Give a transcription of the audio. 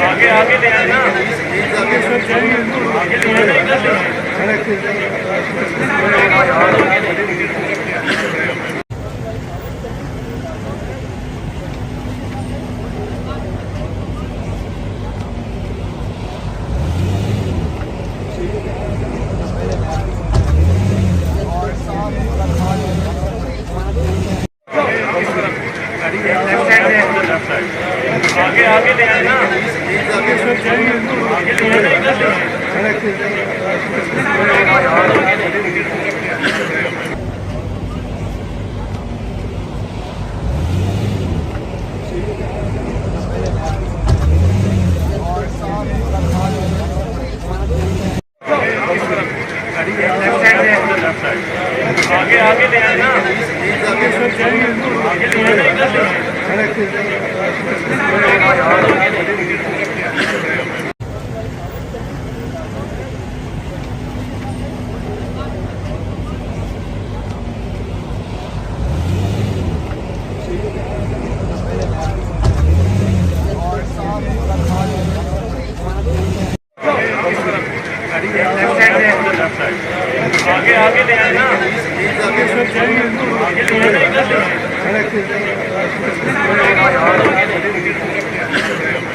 आगे आगे ले आना, आगे ले आना इधर आगे आगे ले आना, आगे ले आना इधर आगे आगे ले आना, आगे ले आना इधर आगे आगे ले आना, आगे ले आना इधर